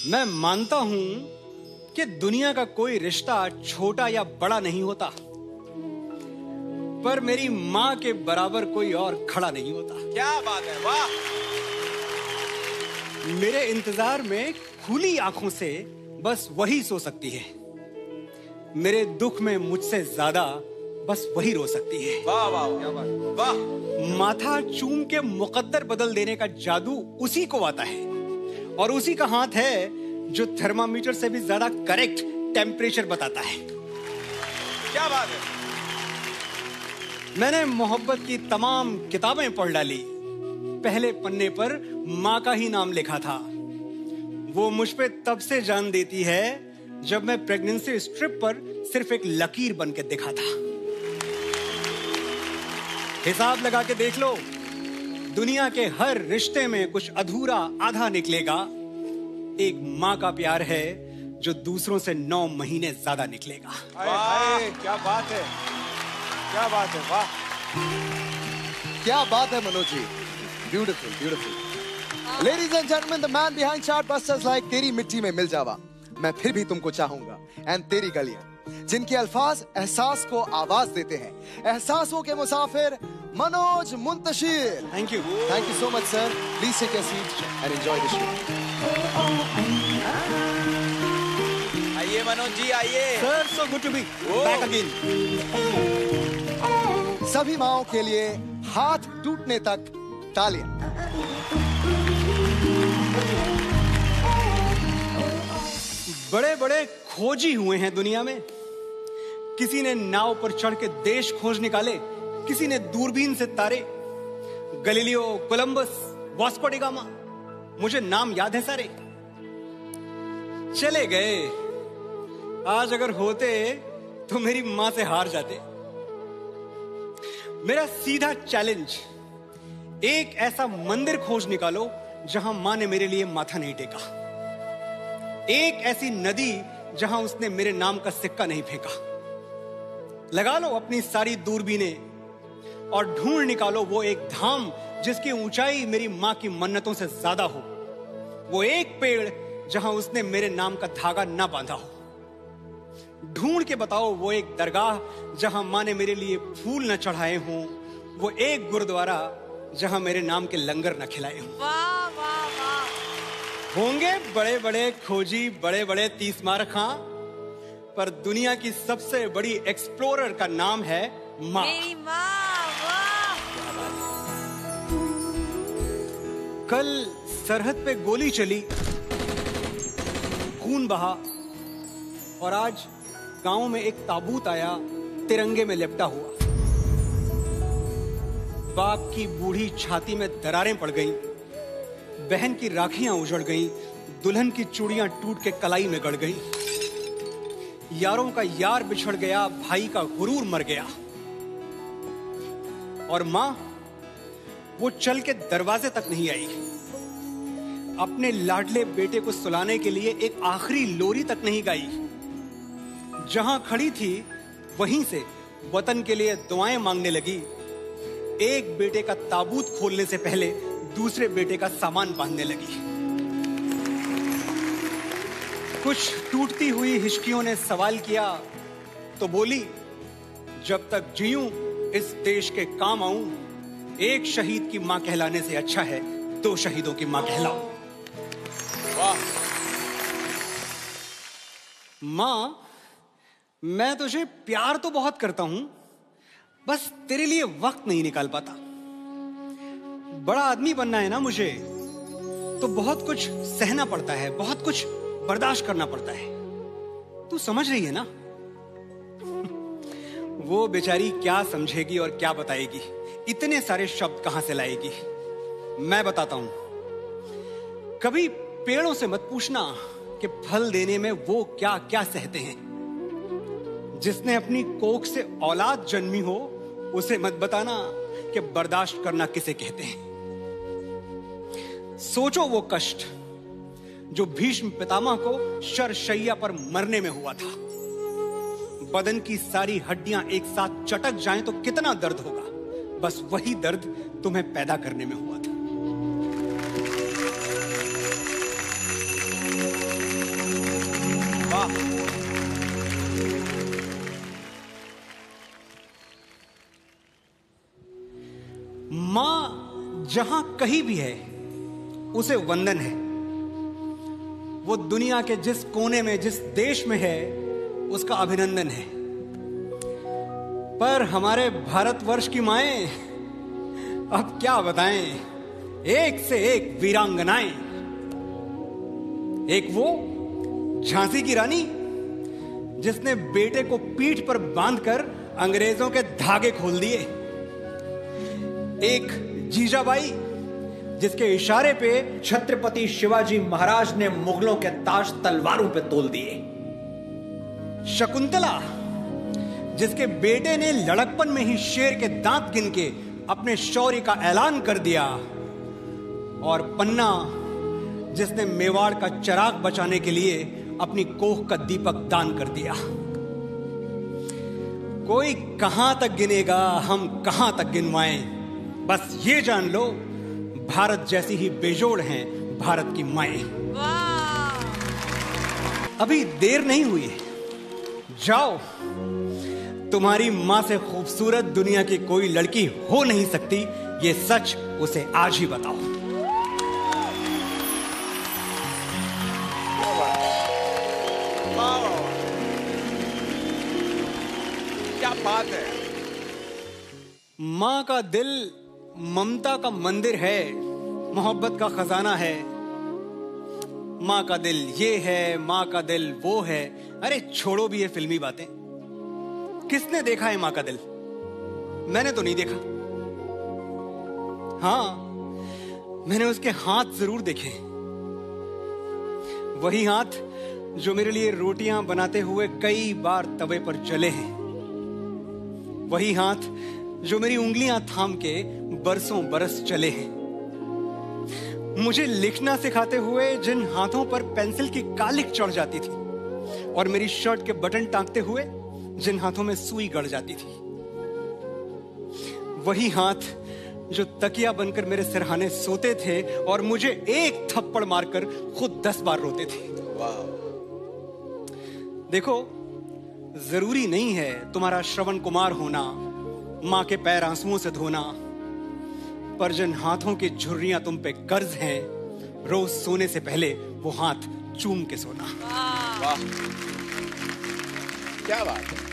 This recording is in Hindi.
मैं मानता हूं कि दुनिया का कोई रिश्ता छोटा या बड़ा नहीं होता, पर मेरी मां के बराबर कोई और खड़ा नहीं होता। क्या बात है, वाह। मेरे इंतजार में खुली आंखों से बस वही सो सकती है। मेरे दुख में मुझसे ज्यादा बस वही रो सकती है। वाह वाह, क्या बात, वाह। माथा चूम के मुकद्दर बदल देने का जादू उसी को आता है, और उसी का हाथ है जो थर्मामीटर से भी ज्यादा करेक्ट टेम्परेचर बताता है। क्या बात है। मैंने मोहब्बत की तमाम किताबें पढ़ डाली, पहले पन्ने पर माँ का ही नाम लिखा था। वो मुझ पे तब से जान देती है जब मैं प्रेगनेंसी स्ट्रिप पर सिर्फ एक लकीर बन के दिखा था। हिसाब लगा के देख लो, दुनिया के हर रिश्ते में कुछ अधूरा आधा निकलेगा। एक माँ का प्यार है जो दूसरों से 9 महीने ज्यादा निकलेगा। वाह, क्या बात है, क्या बात है, वाह। क्या बात है Manoj ji, beautiful beautiful. Ladies and gentleman, the man behind chartbusters like Teri Mitti में मिल जावा, मैं फिर भी तुमको चाहूंगा, एंड तेरी गलियां, जिनके अल्फाज एहसास को आवाज देते हैं। एहसासों के मुसाफिर Manoj Muntashir. Thank you so much sir. Please take your seat and enjoy the show. आइए मनोज जी, आइए। Sir, so good to be back again. सभी माओं के लिए हाथ टूटने तक तालियां। बड़े बड़े खोजी हुए हैं दुनिया में। किसी ने नाव पर चढ़ के देश खोज निकाले, किसी ने दूरबीन से तारे। Galileo, Columbus, Vasco D gamma, मुझे नाम याद है सारे। चले गए। आज अगर होते तो मेरी मां से हार जाते। मेरा सीधा चैलेंज, एक ऐसा मंदिर खोज निकालो जहां मां ने मेरे लिए माथा नहीं टेका। एक ऐसी नदी जहां उसने मेरे नाम का सिक्का नहीं फेंका। लगा लो अपनी सारी दूरबीनें और ढूंढ निकालो वो एक धाम जिसकी ऊंचाई मेरी मां की मन्नतों से ज्यादा हो। वो एक पेड़ जहां उसने मेरे नाम का धागा ना बांधा हो। ढूंढ के बताओ वो एक दरगाह जहां मां ने मेरे लिए फूल न चढ़ाए हों। वो एक गुरुद्वारा जहां मेरे नाम के लंगर न खिलाए हों। वाह वाह वाह। होंगे बड़े बड़े खोजी, बड़े बड़े 30 मार खां, पर दुनिया की सबसे बड़ी एक्सप्लोरर का नाम है माँ। मेरी माँ, वाह। कल सरहद पे गोली चली, खून बहा, और आज गांव में एक ताबूत आया तिरंगे में लिपटा हुआ। बाप की बूढ़ी छाती में दरारें पड़ गईं, बहन की राखियां उजड़ गईं, दुल्हन की चूड़ियां टूट के कलाई में गड़ गईं। यारों का यार बिछड़ गया, भाई का गुरूर मर गया। और मां, वो चल के दरवाजे तक नहीं आई। अपने लाडले बेटे को सुलाने के लिए एक आखिरी लोरी तक नहीं गाई। जहां खड़ी थी वहीं से वतन के लिए दुआएं मांगने लगी। एक बेटे का ताबूत खोलने से पहले दूसरे बेटे का सामान बांधने लगी। कुछ टूटती हुई हिचकियों ने सवाल किया तो बोली, जब तक जीऊं इस देश के काम आऊं, एक शहीद की मां कहलाने से अच्छा है 2 शहीदों की मां कहलाऊं। वाह। मां, मैं तुझे प्यार तो बहुत करता हूं, बस तेरे लिए वक्त नहीं निकाल पाता। बड़ा आदमी बनना है ना मुझे, तो बहुत कुछ सहना पड़ता है, बहुत कुछ बर्दाश्त करना पड़ता है। तू समझ रही है ना? वो बेचारी क्या समझेगी और क्या बताएगी, इतने सारे शब्द कहां से लाएगी। मैं बताता हूं। कभी पेड़ों से मत पूछना कि फल देने में वो क्या क्या सहते हैं। जिसने अपनी कोख से औलाद जन्मी हो उसे मत बताना कि बर्दाश्त करना किसे कहते हैं। सोचो वो कष्ट जो भीष्म पितामह को शरशैया पर मरने में हुआ था। बदन की सारी हड्डियां एक साथ चटक जाएं तो कितना दर्द होगा। बस वही दर्द तुम्हें पैदा करने में हुआ था। जहां कहीं भी है उसे वंदन है। वो दुनिया के जिस कोने में, जिस देश में है, उसका अभिनंदन है। पर हमारे भारतवर्ष की माएं अब क्या बताएं, एक से एक वीरांगनाएं। एक वो झांसी की रानी जिसने बेटे को पीठ पर बांधकर अंग्रेजों के धागे खोल दिए। एक जीजाबाई जिसके इशारे पे छत्रपति शिवाजी महाराज ने मुगलों के ताज तलवारों पे तोल दिए। शकुंतला जिसके बेटे ने लड़कपन में ही शेर के दांत गिन के अपने शौर्य का ऐलान कर दिया। और पन्ना जिसने मेवाड़ का चिराग बचाने के लिए अपनी कोख का दीपक दान कर दिया। कोई कहां तक गिनेगा, हम कहां तक गिनवाएं। बस ये जान लो, भारत जैसी ही बेजोड़ हैं भारत की माएं। वाह! अभी देर नहीं हुई है, जाओ। तुम्हारी मां से खूबसूरत दुनिया की कोई लड़की हो नहीं सकती, ये सच उसे आज ही बताओ। क्या बात है। मां का दिल ममता का मंदिर है, मोहब्बत का खजाना है। मां का दिल ये है, मां का दिल वो है। अरे छोड़ो भी ये फिल्मी बातें। किसने देखा है मां का दिल? मैंने तो नहीं देखा। हाँ, मैंने उसके हाथ जरूर देखे। वही हाथ जो मेरे लिए रोटियां बनाते हुए कई बार तवे पर जले हैं। वही हाथ जो मेरी उंगलियां थाम के बरसों बरस चले हैं। मुझे लिखना सिखाते हुए जिन हाथों पर पेंसिल की कालिक चढ़ जाती थी, और मेरी शर्ट के बटन टांगते हुए जिन हाथों में सुई गड़ जाती थी। वही हाथ जो तकिया बनकर मेरे सिरहाने सोते थे और मुझे एक थप्पड़ मारकर खुद 10 बार रोते थे। देखो, जरूरी नहीं है तुम्हारा श्रवण कुमार होना, मां के पैर आंसुओं से धोना, पर जिन हाथों की झुर्रियां तुम पे कर्ज हैं, रोज सोने से पहले वो हाथ चूम के सोना। वाह, क्या बात है।